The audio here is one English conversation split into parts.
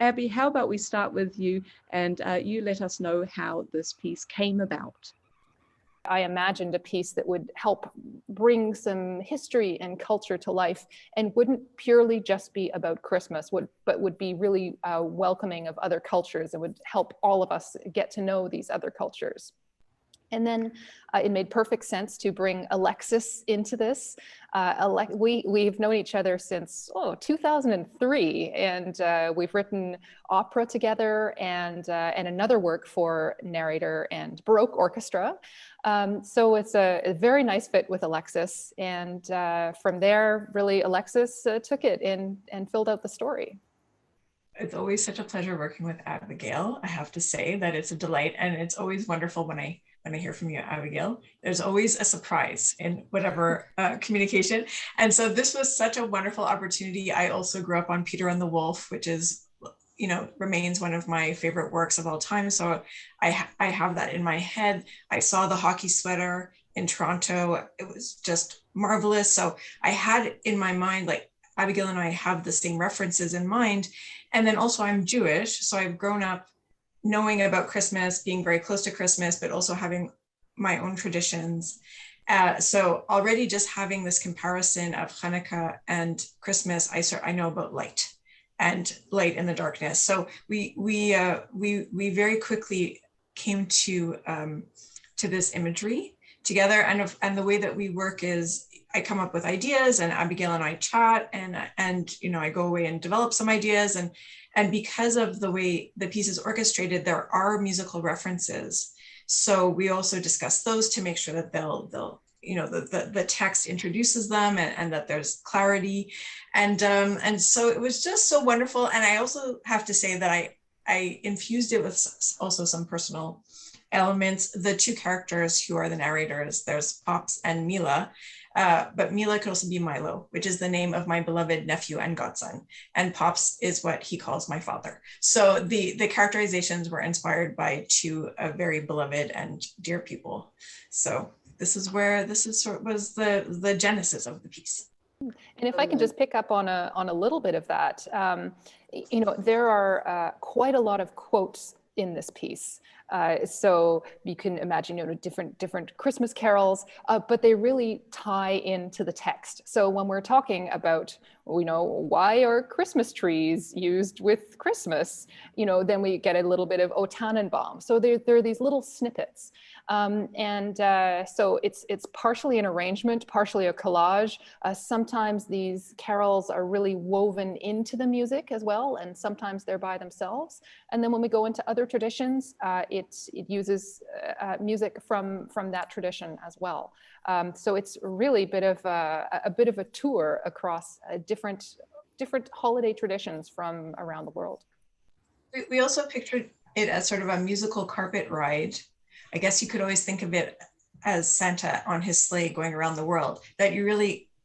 Abby, how about we start with you, and you let us know how this piece came about. I imagined a piece that would help bring some history and culture to life, and wouldn't purely just be about Christmas, but would be really welcoming of other cultures, and would help all of us get to know these other cultures. And then it made perfect sense to bring Alexis into this. We've known each other since 2003, and we've written opera together and another work for narrator and Baroque orchestra. So it's a very nice fit with Alexis, and from there, really, Alexis took it and filled out the story. It's always such a pleasure working with Abigail. I have to say that it's a delight, and it's always wonderful when I hear from you, Abigail. There's always a surprise in whatever communication. And so this was such a wonderful opportunity. I also grew up on Peter and the Wolf, which is, remains one of my favorite works of all time. So I have that in my head. I saw the hockey sweater in Toronto. It was just marvelous. So I had in my mind, like, Abigail and I have the same references in mind. And then also I'm Jewish, so I've grown up knowing about Christmas, being very close to Christmas, but also having my own traditions. So already just having this comparison of Hanukkah and Christmas, I know about light and light in the darkness. So we very quickly came to this imagery together, and the way that we work is I come up with ideas, and Abigail and I chat, and I go away and develop some ideas, and because of the way the piece is orchestrated, there are musical references. So we also discuss those to make sure that the text introduces them, and that there's clarity, and so it was just so wonderful. And I also have to say that I infused it with also some personal elements. The two characters who are the narrators, there's Pops and Mila. But Mila could also be Milo, which is the name of my beloved nephew and godson. And Pops is what he calls my father. So the characterizations were inspired by two very beloved and dear people. So this was the genesis of the piece. And if I can just pick up on a little bit of that, there are quite a lot of quotes in this piece. So you can imagine, different Christmas carols, but they really tie into the text. So when we're talking about, why are Christmas trees used with Christmas, then we get a little bit of O Tannenbaum. So there are these little snippets. So it's partially an arrangement, partially a collage. Sometimes these carols are really woven into the music as well, and sometimes they're by themselves. And then when we go into other traditions, it uses music from that tradition as well. So it's really a bit of a tour across different holiday traditions from around the world. We also pictured it as sort of a musical carpet ride. I guess you could always think of it as Santa on his sleigh going around the world, that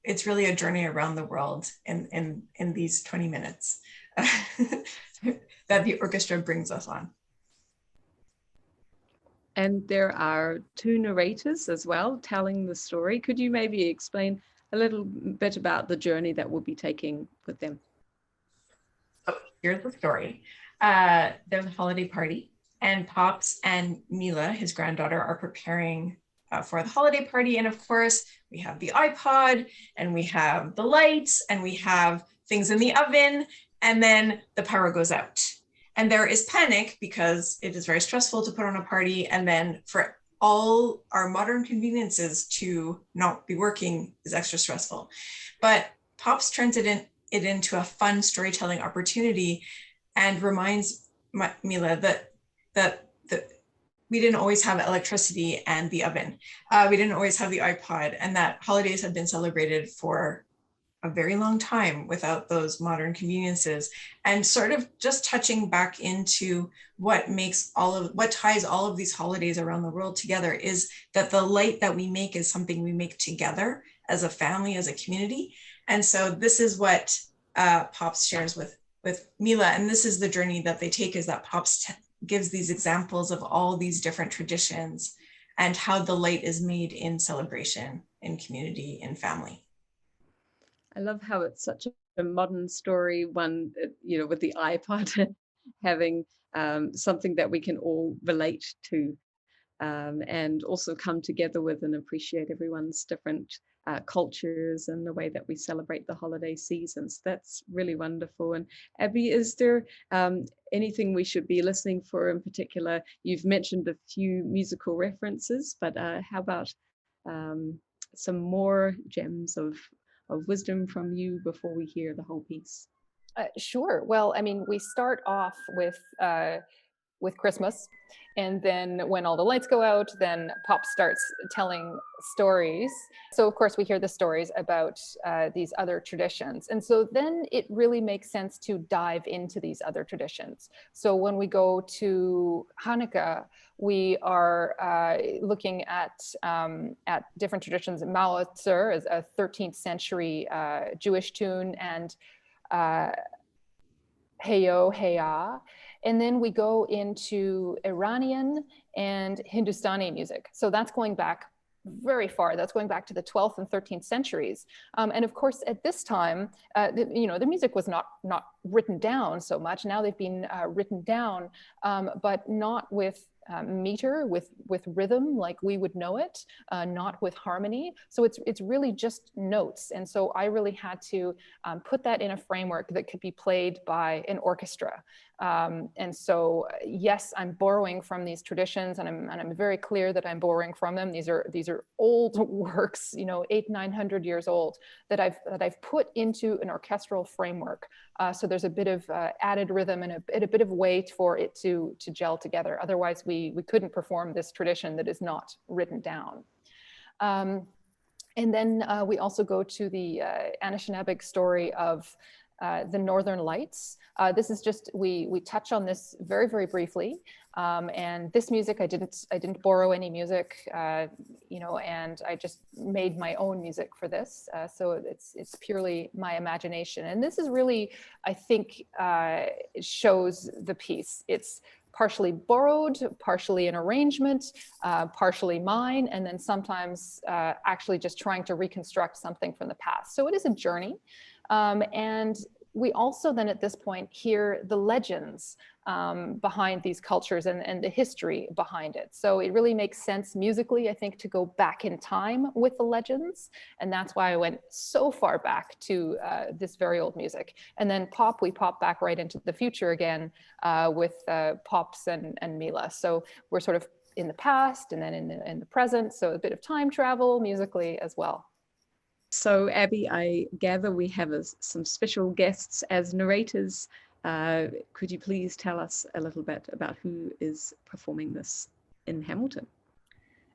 it's really a journey around the world in these 20 minutes that the orchestra brings us on. And there are two narrators as well telling the story. Could you maybe explain a little bit about the journey that we'll be taking with them? So here's the story. There's a holiday party, and Pops and Mila, his granddaughter, are preparing for the holiday party. And of course, we have the iPod, and we have the lights, and we have things in the oven, and then the power goes out. And there is panic because it is very stressful to put on a party. And then for all our modern conveniences to not be working is extra stressful. But Pops turns it into a fun storytelling opportunity and reminds Mila that we didn't always have electricity and the oven. We didn't always have the iPod, and that holidays have been celebrated for a very long time without those modern conveniences, and sort of just touching back into what ties all of these holidays around the world together is that the light that we make is something we make together as a family, as a community. And so this is what Pops shares with Mila, and this is the journey that they take, is that Pops gives these examples of all these different traditions and how the light is made in celebration, in community, in family. I love how it's such a modern story, one, with the iPod having something that we can all relate to, and also come together with and appreciate everyone's different cultures and the way that we celebrate the holiday seasons. That's really wonderful. And Abby, is there anything we should be listening for in particular? You've mentioned a few musical references, but how about some more gems of wisdom from you before we hear the whole piece? Sure. Well, I mean, we start off with Christmas. And then when all the lights go out, then Pop starts telling stories. So of course we hear the stories about these other traditions. And so then it really makes sense to dive into these other traditions. So when we go to Hanukkah, we are looking at different traditions. Ma'ozer is a 13th century Jewish tune, and Heyo, Heya. And then we go into Iranian and Hindustani music. So that's going back very far. That's going back to the 12th and 13th centuries. And of course, at this time, the music was not written down so much. Now they've been written down, but not with meter, with rhythm like we would know it, not with harmony. So it's really just notes. And so I really had to put that in a framework that could be played by an orchestra. And so, yes, I'm borrowing from these traditions, and I'm very clear that I'm borrowing from them. These are old works, 800-900 years old, that I've put into an orchestral framework. So there's a bit of added rhythm and a bit of weight for it to gel together. Otherwise, we couldn't perform this tradition that is not written down. And then we also go to the Anishinaabeg story of the Northern Lights. This is just, we touch on this very, very briefly. And this music, I didn't borrow any music, and I just made my own music for this. So it's purely my imagination. And this is really, I think, it shows the piece. It's partially borrowed, partially an arrangement, partially mine, and then sometimes actually just trying to reconstruct something from the past. So it is a journey. And we also then at this point hear the legends behind these cultures and the history behind it. So it really makes sense musically, I think, to go back in time with the legends. And that's why I went so far back to this very old music. And then we pop back right into the future again with Pops and Mila. So we're sort of in the past and then in the present. So a bit of time travel musically as well. So Abby, I gather we have some special guests as narrators. Could you please tell us a little bit about who is performing this in Hamilton?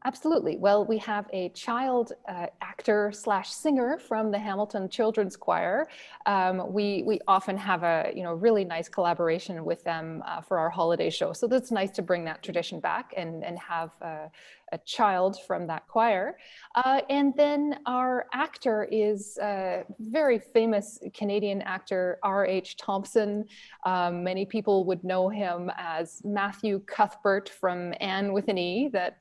Absolutely. Well, we have a child actor / singer from the Hamilton Children's Choir. We often have a really nice collaboration with them for our holiday show. So that's nice to bring that tradition back and have a child from that choir. And then our actor is a very famous Canadian actor, R H Thomson. Many people would know him as Matthew Cuthbert from Anne with an E, that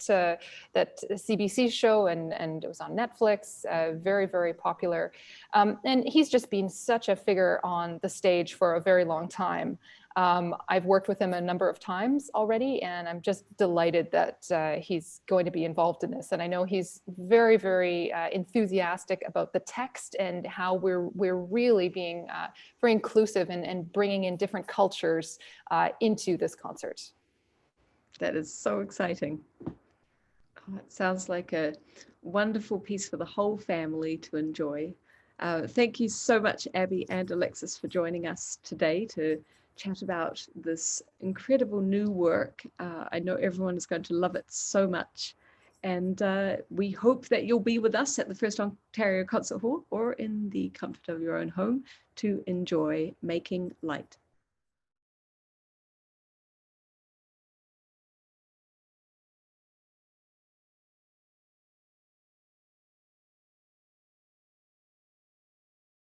CBC show, and it was on Netflix, very, very popular. And he's just been such a figure on the stage for a very long time. I've worked with him a number of times already, and I'm just delighted that he's going to be involved in this. And I know he's very, very enthusiastic about the text and how we're really being very inclusive and bringing in different cultures into this concert. That is so exciting. Oh, it sounds like a wonderful piece for the whole family to enjoy. Thank you so much, Abby and Alexis, for joining us today to chat about this incredible new work. I know everyone is going to love it so much. And we hope that you'll be with us at the First Ontario Concert Hall or in the comfort of your own home to enjoy Making Light.